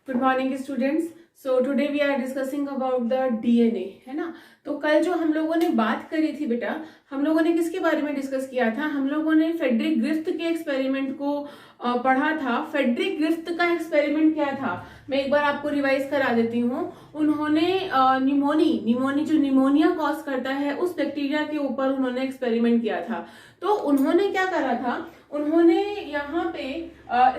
Good morning students. So today we are discussing about the DNA, है ना। तो कल जो हम लोगों ने बात करी थी बेटा, हम लोगों ने किसके बारे में डिस्कस किया था? हम लोगों ने फ्रेडरिक ग्रिफ्थ के एक्सपेरिमेंट को पढ़ा था। फ्रेडरिक ग्रिफ्थ का एक्सपेरिमेंट क्या था, मैं एक बार आपको रिवाइज करा देती हूँ। उन्होंने निमोनी जो निमोनिया कॉज करता है उस बैक्टीरिया के ऊपर उन्होंने एक्सपेरिमेंट किया था। तो उन्होंने क्या करा था, उन्होंने यहाँ पे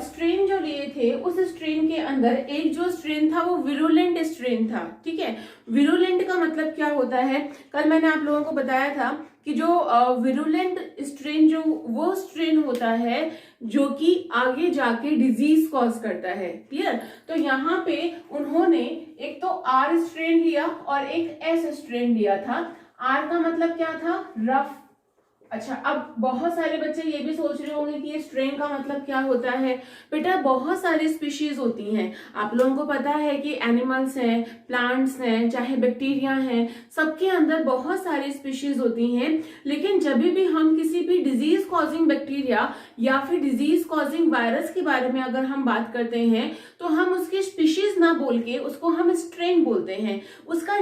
स्ट्रेन जो लिए थे, उस स्ट्रेन के अंदर एक जो स्ट्रेन था वो विरुलेंट स्ट्रेन था। ठीक है, विरुलेंट का मतलब क्या होता है, कल मैंने आप लोगों को बताया था कि जो विरुलेंट स्ट्रेन जो वो स्ट्रेन होता है जो कि आगे जाके डिजीज कॉज करता है। क्लियर? तो यहाँ पे उन्होंने एक तो आर स्ट्रेन लिया और एक एस स्ट्रेन लिया था। आर का मतलब क्या था? रफ। अच्छा, अब बहुत सारे बच्चे ये भी सोच रहे होंगे कि ये स्ट्रेन का मतलब क्या होता है। बेटा बहुत सारी स्पीशीज होती हैं, आप लोगों को पता है कि एनिमल्स हैं, प्लांट्स हैं, चाहे बैक्टीरिया हैं, सबके अंदर बहुत सारी स्पीशीज होती हैं। लेकिन जब भी हम किसी भी डिजीज कॉजिंग बैक्टीरिया या फिर डिजीज कॉजिंग वायरस के बारे में अगर हम बात करते हैं तो हम उसकी स्पीशीज ना बोल के उसको हम स्ट्रेन बोलते हैं। उसका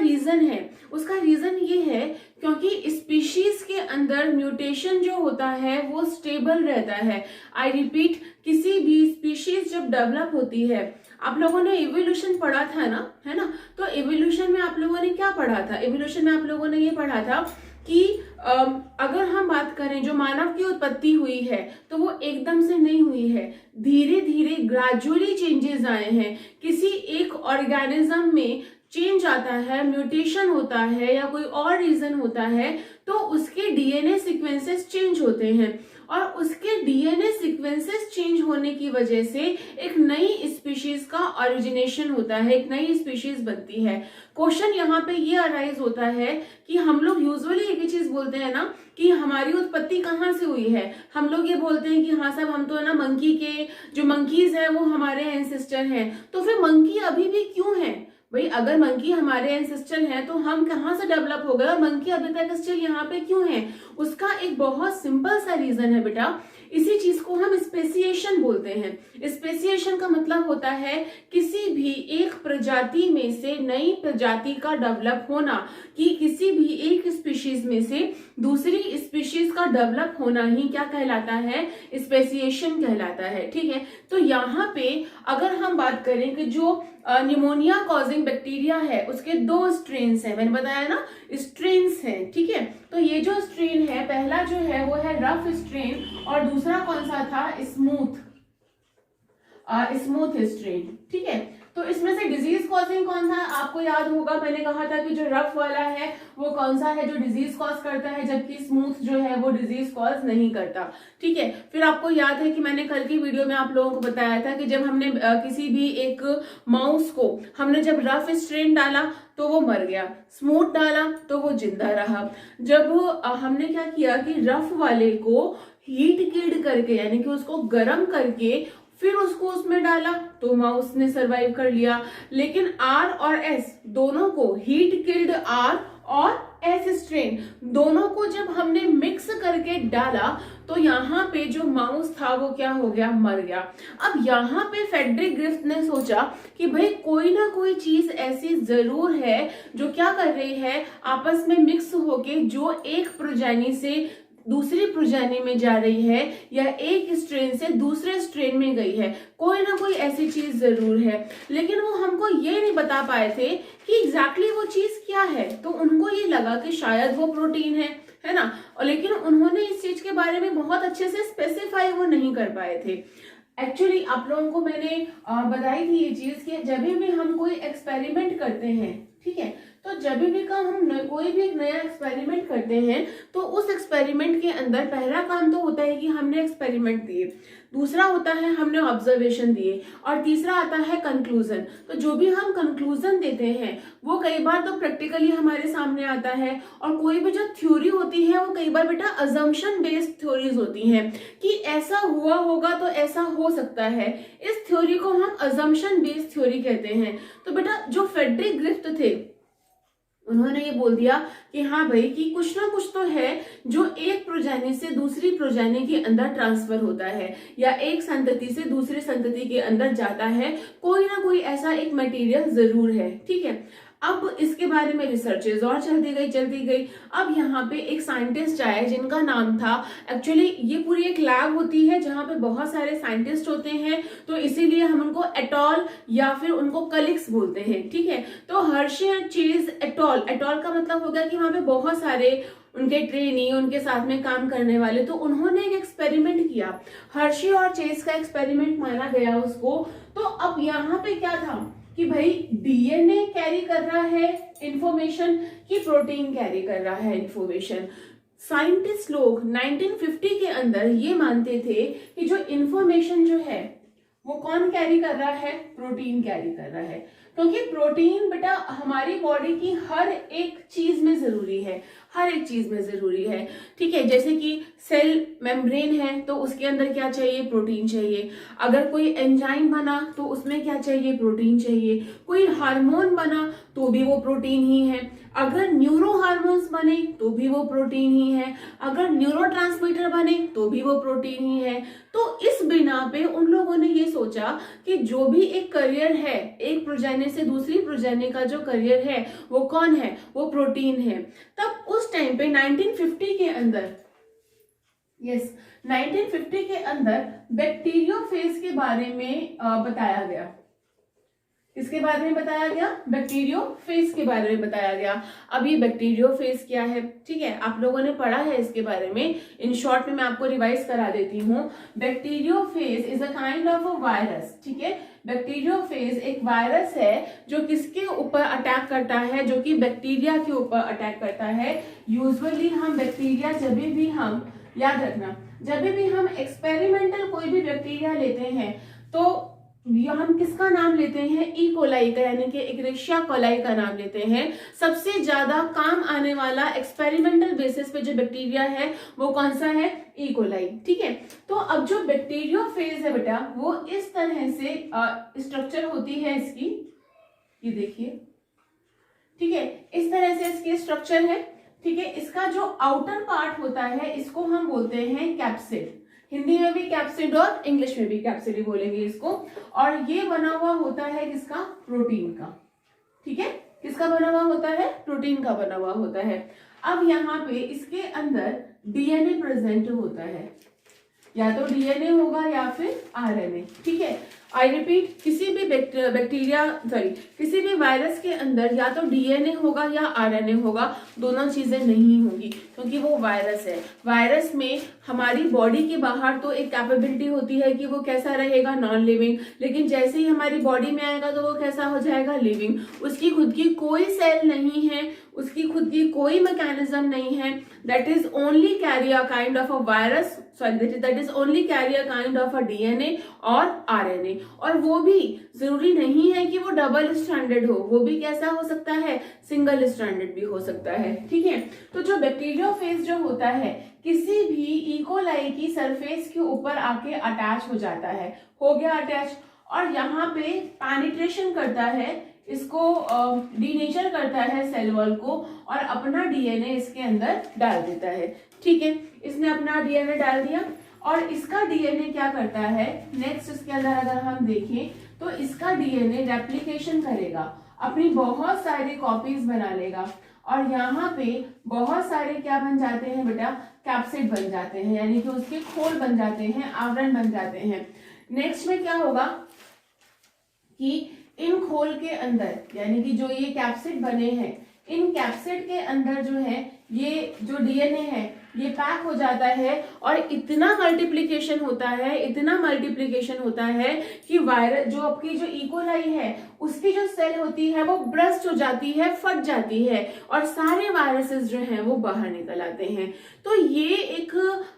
रीजन ये है क्योंकि स्पीशीज के अंदर म्यूटेशन जो होता है वो स्टेबल रहता है। आई रिपीट, किसी भी स्पीशीज जब डेवलप होती है, आप लोगों ने इवोल्यूशन पढ़ा था ना, है ना। तो इवोल्यूशन में आप लोगों ने क्या पढ़ा था? इवोल्यूशन में आप लोगों ने ये पढ़ा था कि अगर हम बात करें जो मानव की उत्पत्ति हुई है तो वो एकदम से नहीं हुई है, धीरे धीरे ग्रेजुअली चेंजेस आए हैं। किसी एक ऑर्गेनिज्म में चेंज आता है, म्यूटेशन होता है या कोई और रीजन होता है तो उसके डीएनए सीक्वेंसेस चेंज होते हैं और उसके डीएनए सीक्वेंसेस चेंज होने की वजह से एक नई स्पीशीज का ओरिजिनेशन होता है, एक नई स्पीशीज बनती है। क्वेश्चन यहाँ पे ये अराइज होता है कि हम लोग यूजुअली एक ही चीज बोलते हैं ना कि हमारी उत्पत्ति कहाँ से हुई है। हम लोग ये बोलते हैं कि हाँ साहब, हम तो है ना मंकी के जो मंकीज है वो हमारे एंसेस्टर हैं। तो फिर मंकी अभी भी क्यों है भाई? अगर मंकी हमारे एंसेस्टर हैं तो हम कहाँ से डेवलप हो गए और मंकी अभी तक स्टिल यहाँ पे क्यों है? उसका एक बहुत सिंपल सा रीजन है बेटा, इसी चीज को हम स्पेसिएशन बोलते हैं। स्पेसिएशन का मतलब होता है किसी भी एक प्रजाति में से नई प्रजाति का डेवलप होना, कि किसी भी एक स्पीशीज में से दूसरी स्पीशीज का डेवलप होना ही क्या कहलाता है? स्पेसिएशन कहलाता है। ठीक है, तो यहाँ पे अगर हम बात करें कि जो निमोनिया कॉजिंग बैक्टीरिया है उसके दो स्ट्रेन्स हैं, मैंने बताया ना स्ट्रेन्स हैं। ठीक है, तो ये जो स्ट्रेन है, पहला जो है वो है रफ स्ट्रेन और दूसरा कौन सा था? Smooth strain. ठीक है, तो इसमें से डिजीज कॉजिंग कौन सा आपको याद होगा? मैंने कहा था कि जो रफ वाला है वो कौन सा है जो डिजीज कॉज करता है, जबकि स्मूथ जो है वो डिजीज कॉज नहीं करता। ठीक है, फिर आपको याद है कि मैंने कल की वीडियो में आप लोगों को बताया था कि जब हमने किसी भी एक माउस को हमने जब रफ स्ट्रेन डाला तो वो मर गया, स्मूथ डाला तो वो जिंदा रहा। जब हमने क्या किया कि रफ वाले को हीट किल्ड करके यानी कि उसको गर्म करके फिर उसको उसमें डाला तो माउस ने सरवाइव कर लिया। लेकिन आर और एस दोनों को, हीट किल्ड आर और एस स्ट्रेन दोनों को जब हमने मिक्स करके डाला तो यहाँ पे जो माउस था वो क्या हो गया? मर गया। अब यहाँ पे फ्रेडरिक ग्रिफ्थ ने सोचा कि भाई कोई ना कोई चीज ऐसी जरूर है जो क्या कर रही है, आपस में मिक्स होके जो एक प्रोजेनी से दूसरी प्रोजेनी में जा रही है या एक स्ट्रेन से दूसरे स्ट्रेन में गई है। कोई ना कोई ऐसी चीज जरूर है, लेकिन वो हमको ये नहीं बता पाए थे कि एग्जैक्टली वो चीज क्या है। तो उनको ये लगा कि शायद वो प्रोटीन है ना, और लेकिन उन्होंने इस चीज के बारे में बहुत अच्छे से स्पेसिफाई वो नहीं कर पाए थे। एक्चुअली आप लोगों को मैंने बताई थी ये चीज कि जब भी हम कोई एक्सपेरिमेंट करते हैं, ठीक है, तो जब भी का हम कोई भी एक नया एक्सपेरिमेंट करते हैं तो उस एक्सपेरिमेंट के अंदर पहला काम तो होता है कि हमने एक्सपेरिमेंट दिए, दूसरा होता है हमने ऑब्जर्वेशन दिए और तीसरा आता है कंक्लूजन। तो जो भी हम कंक्लूजन देते हैं वो कई बार तो प्रैक्टिकली हमारे सामने आता है और कोई भी जो थ्योरी होती है वो कई बार बेटा अजम्पशन बेस्ड थ्योरीज होती हैं कि ऐसा हुआ होगा तो ऐसा हो सकता है। इस थ्योरी को हम अजम्पशन बेस्ड थ्योरी कहते हैं। तो बेटा जो फ्रेडरिक ग्रिफ्थ थे उन्होंने ये बोल दिया कि हाँ भाई कि कुछ ना कुछ तो है जो एक प्रोजेनी से दूसरी प्रोजेनी के अंदर ट्रांसफर होता है या एक संतति से दूसरी संतति के अंदर जाता है, कोई ना कोई ऐसा एक मटेरियल जरूर है। ठीक है, अब इसके बारे में रिसर्चेज और चलती गई। अब यहाँ पे एक साइंटिस्ट आए जिनका नाम था, एक्चुअली ये पूरी एक लैब होती है जहाँ पे बहुत सारे साइंटिस्ट होते हैं, तो इसीलिए हम उनको एटॉल या फिर उनको कलिग्स बोलते हैं। ठीक है, तो Hershey and Chase et al, et al का मतलब हो गया कि वहां पे बहुत सारे उनके ट्रेनी, उनके साथ में काम करने वाले, तो उन्होंने एक एक्सपेरिमेंट किया, हर्षे और चेज का एक्सपेरिमेंट माना गया उसको। तो अब यहाँ पे क्या था कि भाई डीएनए कैरी कर रहा है इंफॉर्मेशन कि प्रोटीन कैरी कर रहा है इंफॉर्मेशन। साइंटिस्ट लोग 1950 के अंदर ये मानते थे कि जो इंफॉर्मेशन जो है वो कौन कैरी कर रहा है, प्रोटीन कैरी कर रहा है, क्योंकि प्रोटीन बेटा हमारी बॉडी की हर एक चीज में जरूरी है, हर एक चीज में जरूरी है। ठीक है, जैसे कि सेल मेम्ब्रेन है तो उसके अंदर क्या चाहिए, प्रोटीन चाहिए। अगर कोई एंजाइम बना तो उसमें क्या चाहिए, प्रोटीन चाहिए। कोई हार्मोन बना तो भी वो प्रोटीन ही है। अगर न्यूरो हार्मोन्स बने तो भी वो प्रोटीन ही है। अगर न्यूरोट्रांसमीटर बने तो भी वो प्रोटीन ही है। तो इस बिना पे उन लोगों ने ये सोचा कि जो भी एक करियर है, एक प्रोजेनी से दूसरी प्रोजेनी का जो करियर है वो कौन है, वो प्रोटीन है। तब उस टाइम पे 1950 के अंदर, 1950 के अंदर बैक्टीरियोफेज के बारे में बताया गया। इसके बारे में बताया गया, बैक्टीरियोफेज के बारे में बताया गया। अब ये बैक्टीरियोफेज क्या है, ठीक है, आप लोगों ने पढ़ा है इसके बारे में, इन शॉर्ट में मैं आपको रिवाइज करा देती हूँ। Bacteriophage is a kind of a virus. ठीक है, बैक्टीरियोफेज एक वायरस है जो किसके ऊपर अटैक करता है, जो कि बैक्टीरिया के ऊपर अटैक करता है। यूजुअली हम बैक्टीरिया जब भी हम, याद रखना, जब भी हम एक्सपेरिमेंटल कोई भी बैक्टीरिया लेते हैं तो हम किसका नाम लेते हैं, ई कोलाई का, यानी कि इक्रेशिया कोलाई का नाम लेते हैं। सबसे ज्यादा काम आने वाला एक्सपेरिमेंटल बेसिस पे जो बैक्टीरिया है वो कौन सा है, ई कोलाई। ठीक है, तो अब जो बैक्टीरियोफेज है बेटा वो इस तरह से स्ट्रक्चर होती है इसकी, ये देखिए, ठीक है, इस तरह से इसकी स्ट्रक्चर है। ठीक है, इसका जो आउटर पार्ट होता है इसको हम बोलते हैं कैप्सिड। हिंदी में भी कैप्सिड और इंग्लिश में भी कैप्सिड ही बोलेंगे इसको। और ये बना हुआ होता है किसका, प्रोटीन का। ठीक है, किसका बना हुआ होता है, प्रोटीन का बना हुआ होता है। अब यहाँ पे इसके अंदर डीएनए प्रेजेंट होता है, या तो डीएनए होगा या फिर आरएनए। ठीक है, आई रिपीट, किसी भी बैक्टीरिया किसी भी वायरस के अंदर या तो डीएनए होगा या आरएनए होगा, दोनों चीजें नहीं होंगी क्योंकि वो वायरस है। वायरस में हमारी बॉडी के बाहर तो एक कैपेबिलिटी होती है कि वो कैसा रहेगा, नॉन लिविंग, लेकिन जैसे ही हमारी बॉडी में आएगा तो वो कैसा हो जाएगा, लिविंग। उसकी खुद की कोई सेल नहीं है, उसकी खुद की कोई मैकेनिज्म नहीं है, that is only carry a kind of a virus, that is only carry a kind of a DNA और आरएनए। और वो भी जरूरी नहीं है कि वो डबल स्ट्रैंडेड हो, वो भी कैसा हो सकता है, सिंगल स्ट्रैंडेड भी हो सकता है। ठीक है, तो जो बैक्टीरियोफेज जो होता है किसी भी इकोलाई की सरफेस के ऊपर आके अटैच हो जाता है, हो गया अटैच, और यहाँ पे पेनिट्रेशन करता है, इसको डीनेचर करता है सेल वॉल को, और अपना डीएनए इसके अंदर डाल देता है। ठीक है, इसने अपना डीएनए डाल दिया और इसका डीएनए क्या करता है, नेक्स्ट इसके अंदर अगर हम देखें तो इसका डीएनए रेप्लिकेशन करेगा, अपनी बहुत सारी कॉपीज बना लेगा, और यहाँ पे बहुत सारे क्या बन जाते हैं बेटा, कैप्सिड बन जाते हैं, यानी कि उसके खोल बन जाते हैं, आवरण बन जाते हैं। नेक्स्ट में क्या होगा कि इन खोल के अंदर, यानी कि जो ये कैप्सिड बने हैं, इन कैप्सिड के अंदर जो है ये जो डीएनए है ये पैक हो जाता है, और इतना मल्टीप्लिकेशन होता है, इतना मल्टीप्लिकेशन होता है कि वायरस जो आपकी जो इकोलाई है उसकी जो सेल होती है वो ब्रस्ट हो जाती है, फट जाती है, और सारे वायरसेस जो हैं वो बाहर निकल आते हैं। तो ये एक,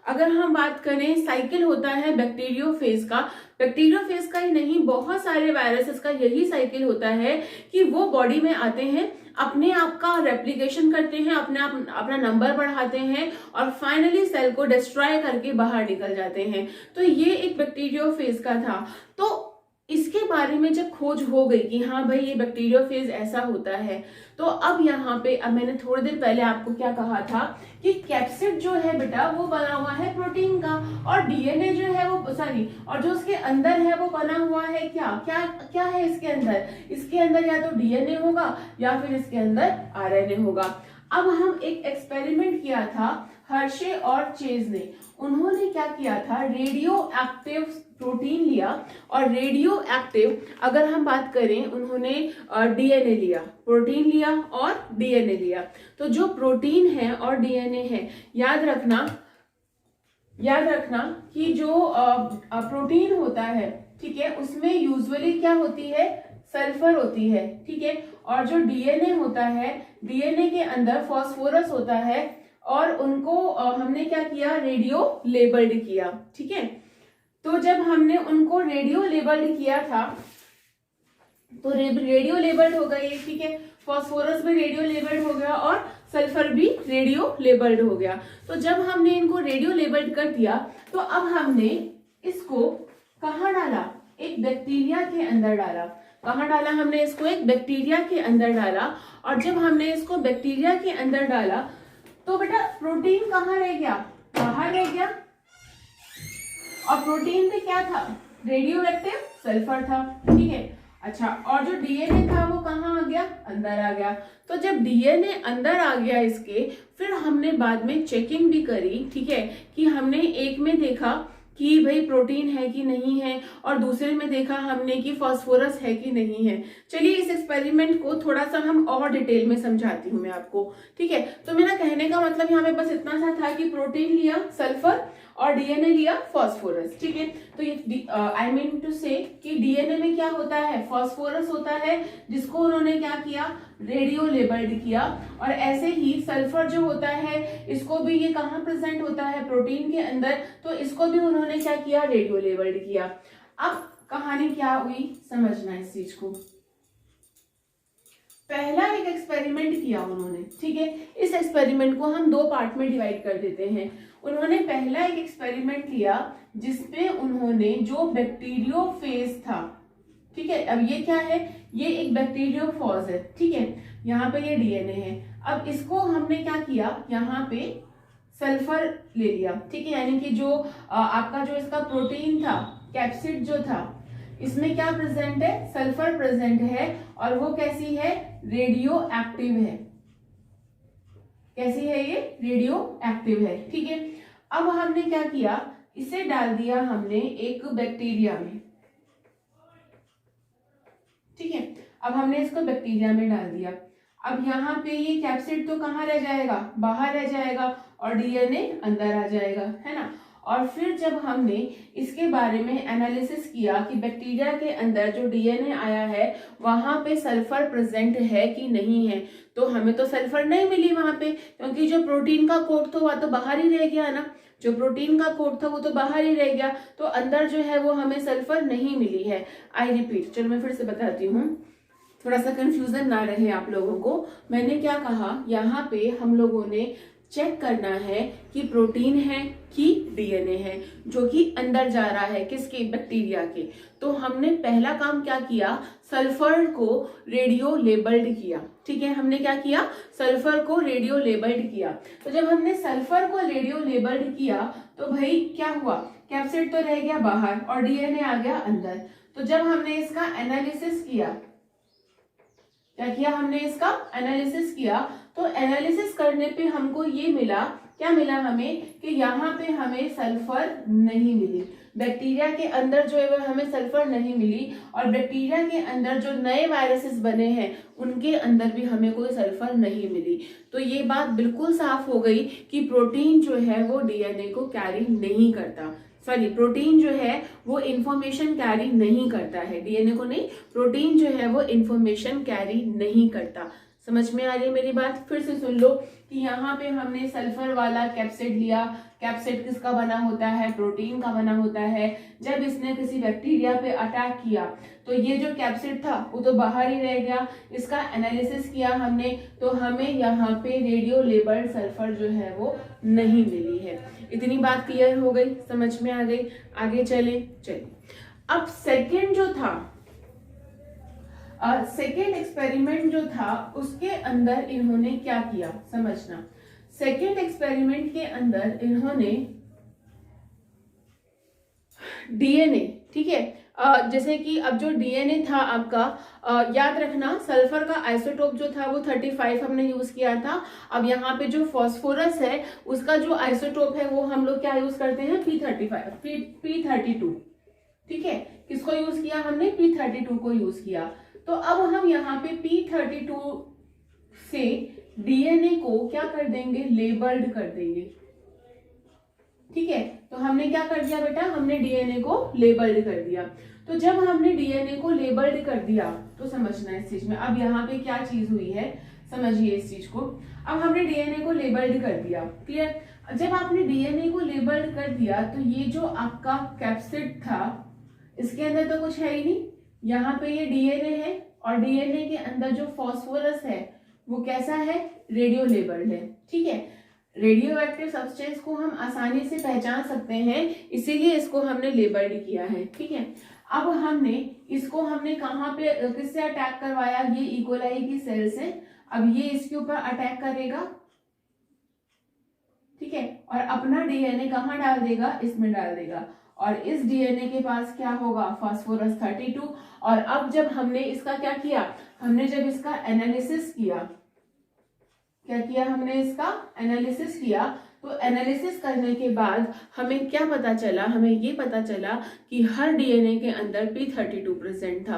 अगर हम बात करें, साइकिल होता है बैक्टीरियोफेज का। बैक्टीरियोफेज का ही नहीं, बहुत सारे वायरसेस का यही साइकिल होता है कि वो बॉडी में आते हैं, अपने आप का रेप्लिकेशन करते हैं, अपना नंबर बढ़ाते हैं, और फाइनली सेल को डिस्ट्रॉय करके बाहर निकल जाते हैं। तो ये एक बैक्टीरियोफेज का था। तो इसके बारे में जब खोज हो गई कि हाँ भाई ये बैक्टीरियोफेज ऐसा होता है, तो अब यहाँ पे अब मैंने थोड़ी देर पहले आपको क्या कहा था कि कैप्सिड जो है बेटा वो बना हुआ है प्रोटीन का, और डीएनए जो है वो सॉरी और जो उसके अंदर है वो बना हुआ है क्या क्या क्या है इसके अंदर? इसके अंदर या तो डीएनए होगा या फिर इसके अंदर आरएनए होगा। अब हम एक एक्सपेरिमेंट किया था हर्शे और चेज ने। उन्होंने क्या किया था, रेडियो एक्टिव प्रोटीन लिया, और रेडियो एक्टिव अगर हम बात करें उन्होंने डीएनए लिया, प्रोटीन लिया और डीएनए लिया। तो जो प्रोटीन है और डीएनए है, याद रखना कि जो प्रोटीन होता है, ठीक है, उसमें यूजुअली क्या होती है, सल्फर होती है, ठीक है, और जो डीएनए होता है, डीएनए के अंदर फास्फोरस होता है, और उनको हमने क्या किया, रेडियो लेबल्ड किया, ठीक है। तो जब हमने उनको रेडियो लेबल्ड किया था तो रेडियो लेबल्ड हो गई, ठीक है, फास्फोरस भी रेडियो लेबल्ड हो गया और सल्फर भी रेडियो लेबल्ड हो गया। तो जब हमने इनको रेडियो लेबल्ड कर दिया तो अब हमने इसको कहाँ डाला, एक बैक्टीरिया के अंदर डाला। कहाँ डाला हमने इसको, एक बैक्टीरिया के अंदर डाला। और जब हमने इसको बैक्टीरिया के अंदर डाला तो बेटा प्रोटीन कहाँ रह गया, बाहर रह गया, और प्रोटीन पे क्या था, रेडियो एक्टिव सल्फर था, ठीक है। अच्छा, और जो डीएनए था वो कहाँ आ गया, अंदर आ गया। तो जब डीएनए अंदर आ गया इसके, फिर हमने बाद में चेकिंग भी करी, ठीक है, कि हमने एक में देखा कि भाई प्रोटीन है कि नहीं है, और दूसरे में देखा हमने कि फास्फोरस है कि नहीं है। चलिए इस एक्सपेरिमेंट को थोड़ा सा हम और डिटेल में समझाती हूँ मैं आपको, ठीक है। तो मेरा कहने का मतलब यहाँ पे बस इतना सा था कि प्रोटीन लिया सल्फर और डीएनए लिया फास्फोरस, ठीक है। तो ये आई मीन टू से कि डीएनए में क्या होता है, फास्फोरस होता है, जिसको उन्होंने क्या किया, रेडियो लेबल्ड किया। और ऐसे ही सल्फर जो होता है, इसको भी ये कहाँ प्रेजेंट होता है, प्रोटीन के अंदर, तो इसको भी उन्होंने क्या किया, रेडियो लेबल्ड किया। अब कहानी क्या हुई, समझना इस चीज को। पहला एक एक्सपेरिमेंट किया उन्होंने, ठीक है। इस एक्सपेरिमेंट को हम दो पार्ट में डिवाइड कर देते हैं। उन्होंने पहला एक एक्सपेरिमेंट किया जिसपे उन्होंने जो बैक्टीरियोफेज था, ठीक है, अब ये क्या है, ये एक बैक्टीरियोफेज है, ठीक है, यहाँ पे ये डीएनए है। अब इसको हमने क्या किया, यहाँ पे सल्फर ले लिया, ठीक है, यानी कि जो आपका जो इसका प्रोटीन था, कैप्सिड जो था, इसमें क्या प्रेजेंट है, सल्फर प्रेजेंट है, और वो कैसी है, रेडियो एक्टिव है। कैसी है ये, रेडियो एक्टिव है, ठीक है। अब हमने क्या किया, इसे डाल दिया हमने एक बैक्टीरिया में, ठीक है। अब हमने इसको बैक्टीरिया में डाल दिया। अब यहाँ पे ये कैप्सिड तो कहाँ रह जाएगा, बाहर रह जाएगा, और डीएनए अंदर आ जाएगा, है ना। और फिर जब हमने इसके बारे में एनालिसिस किया कि बैक्टीरिया के अंदर जो डीएनए आया है वहां पे सल्फर प्रेजेंट है कि नहीं है, तो हमें तो सल्फर नहीं मिली वहां पे, क्योंकि जो प्रोटीन का कोड था वह तो बाहर ही रह गया ना, जो प्रोटीन का कोड था वो तो बाहर ही रह गया, तो अंदर जो है वो हमें सल्फर नहीं मिली है। आई रिपीट, चलो मैं फिर से बताती हूँ, थोड़ा सा कंफ्यूजन ना रहे आप लोगों को। मैंने क्या कहा, यहाँ पे हम लोगों ने चेक करना है कि प्रोटीन है कि डीएनए है जो कि अंदर जा रहा है, किसके, बैक्टीरिया के। तो हमने पहला काम क्या किया, सल्फर को रेडियो लेबल्ड किया, ठीक है। हमने क्या किया, सल्फर को रेडियो लेबल्ड किया। तो जब हमने सल्फर को रेडियो लेबल्ड किया तो भाई क्या हुआ, कैप्सिड तो रह गया बाहर और डीएनए आ गया अंदर। तो जब हमने इसका एनालिसिस किया, क्या किया हमने, इसका एनालिसिस किया, तो एनालिसिस करने पे हमको ये मिला, क्या मिला हमें, कि यहाँ पे हमें सल्फर नहीं मिली, बैक्टीरिया के अंदर जो है वो हमें सल्फर नहीं मिली, और बैक्टीरिया के अंदर जो नए वायरसेस बने हैं उनके अंदर भी हमें कोई सल्फर नहीं मिली। तो ये बात बिल्कुल साफ हो गई कि प्रोटीन जो है वो डीएनए को कैरी नहीं करता, सॉरी प्रोटीन जो है वो इंफॉर्मेशन कैरी नहीं करता है, डीएनए को नहीं, प्रोटीन जो है वो इंफॉर्मेशन कैरी नहीं करता। समझ में आ रही है मेरी बात, फिर से सुन लो कि यहाँ पे हमने सल्फर वाला कैप्सिड लिया। कैप्सिड किसका बना होता है, प्रोटीन का बना होता है। जब इसने किसी बैक्टीरिया पे अटैक किया तो ये जो कैप्सिड था वो तो बाहर ही रह गया। इसका एनालिसिस किया हमने तो हमें यहाँ पे रेडियो लेबल्ड सल्फर जो है वो नहीं मिली है। इतनी बात क्लियर हो गई, समझ में आ गई, आगे चले। अब सेकेंड जो था, सेकेंड एक्सपेरिमेंट जो था उसके अंदर इन्होंने क्या किया, समझना। सेकेंड एक्सपेरिमेंट के अंदर इन्होंने डीएनए, ठीक है, जैसे कि अब जो डीएनए था आपका, याद रखना सल्फर का आइसोटोप जो था वो 35 हमने यूज किया था। अब यहाँ पे जो फास्फोरस है उसका जो आइसोटोप है वो हम लोग क्या यूज करते हैं, P32, ठीक है। किसको यूज किया हमने, P32 को यूज किया। तो अब हम यहाँ पे P32 से डीएनए को क्या कर देंगे, लेबल्ड कर देंगे, ठीक है। तो हमने क्या कर दिया बेटा, हमने डीएनए को लेबल्ड कर दिया। तो जब हमने डीएनए को लेबल्ड कर दिया तो समझना इस चीज में, अब यहाँ पे क्या चीज हुई है समझिए इस चीज को। अब हमने डीएनए को लेबल्ड कर दिया, क्लियर। जब आपने डीएनए को लेबल्ड कर दिया तो ये जो आपका कैप्सिड था इसके अंदर तो कुछ है ही नहीं, यहाँ पे ये डीएनए है और डीएनए के अंदर जो फास्फोरस है वो कैसा है, रेडियो लेबल्ड है, ठीक है। रेडियो एक्टिव सब्सटेंस को हम आसानी से पहचान सकते हैं, इसीलिए इसको हमने लेबल्ड किया है, ठीक है। अब हमने कहाँ पे किससे अटैक करवाया, ये इकोलाई की सेल से। अब ये इसके ऊपर अटैक करेगा, ठीक है, और अपना डीएनए कहाँ डाल देगा, इसमें डाल देगा। और इस डीएनए के पास क्या होगा, फास्फोरस 32। और अब जब हमने इसका क्या किया, हमने जब इसका एनालिसिस किया, क्या किया हमने, इसका एनालिसिस किया। तो एनालिसिस करने के बाद हमें क्या पता चला, हमें ये पता चला कि हर डीएनए के अंदर P32 प्रेजेंट था।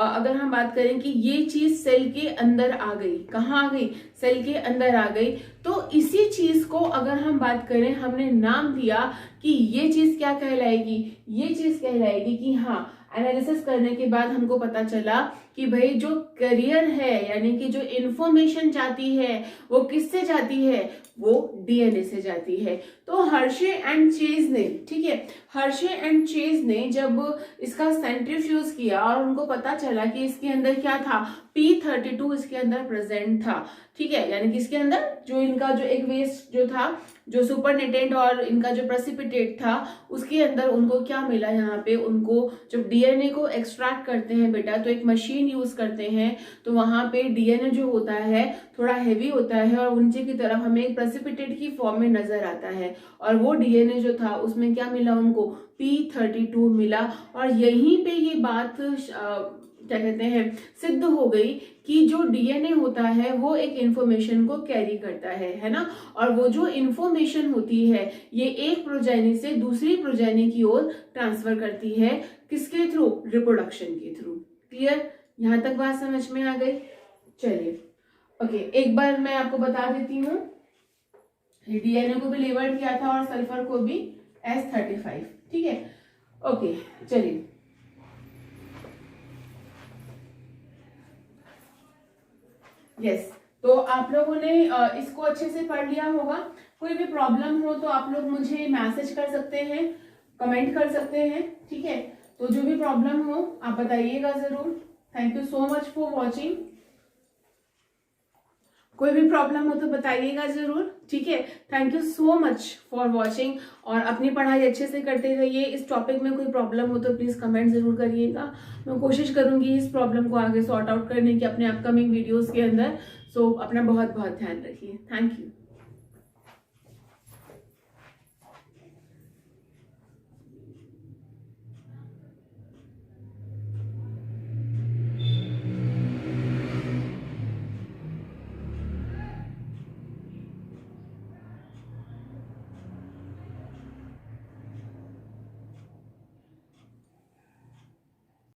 अगर हम बात करें कि ये चीज सेल के अंदर आ गई, कहाँ आ गई, सेल के अंदर आ गई, तो इसी चीज को अगर हम बात करें, हमने नाम दिया कि ये चीज क्या कहलाएगी, ये चीज कहलाएगी कि हाँ, एनालिसिस करने के बाद हमको पता चला कि भाई जो करियर है यानी कि जो इंफॉर्मेशन जाती है वो किससे जाती है, वो डीएनए से जाती है। तो हर्शे एंड चेज ने, ठीक है, हर्शे एंड चेज ने जब इसका सेंट्रीफ्यूज किया और उनको पता चला कि इसके अंदर क्या था, P32 इसके अंदर प्रेजेंट था, ठीक है। यानी कि इसके अंदर जो इनका जो एक वेस्ट जो था, जो सुपरनेटेंट और इनका जो प्रेसिपिटेट था, उसके अंदर उनको क्या मिला, यहाँ पे उनको जब डीएनए को एक्सट्रैक्ट करते हैं बेटा तो एक मशीन यूज करते हैं, तो वहां पे डीएनए जो होता है थोड़ा हैवी होता है और नीचे की तरफ हमें एक प्रेसिपिटेट की फॉर्म में नजर आता है। और वो डीएनए जो था उसमें क्या मिला उनको, P32 मिला। और यहीं पे ये बात क्या कहते हैं, सिद्ध हो गई कि जो डीएनए होता है वो एक इंफॉर्मेशन को कैरी करता है ना। और वो जो इंफॉर्मेशन होती है ये एक प्रोजेनी से दूसरी प्रोजेनी की ओर ट्रांसफर करती है, किसके थ्रू, रिप्रोडक्शन के थ्रू। क्लियर, यहां तक बात समझ में आ गई। चलिए ओके, एक बार मैं आपको बता देती हूँ, डीएनए को भी लेबल किया था और सल्फर को भी S35, ठीक है। ओके चलिए, यस, तो आप लोगों ने इसको अच्छे से पढ़ लिया होगा। कोई भी प्रॉब्लम हो तो आप लोग मुझे मैसेज कर सकते हैं, कमेंट कर सकते हैं, ठीक है। तो जो भी प्रॉब्लम हो आप बताइएगा जरूर। Thank you so much for watching. कोई भी प्रॉब्लम हो तो बताइएगा जरूर, ठीक है। Thank you so much for watching, और अपनी पढ़ाई अच्छे से करते रहिए। इस टॉपिक में कोई प्रॉब्लम हो तो प्लीज कमेंट जरूर करिएगा। मैं कोशिश करूंगी इस प्रॉब्लम को आगे सॉर्ट आउट करने की अपने अपकमिंग वीडियोस के अंदर। सो अपना बहुत बहुत ध्यान रखिए। Thank you.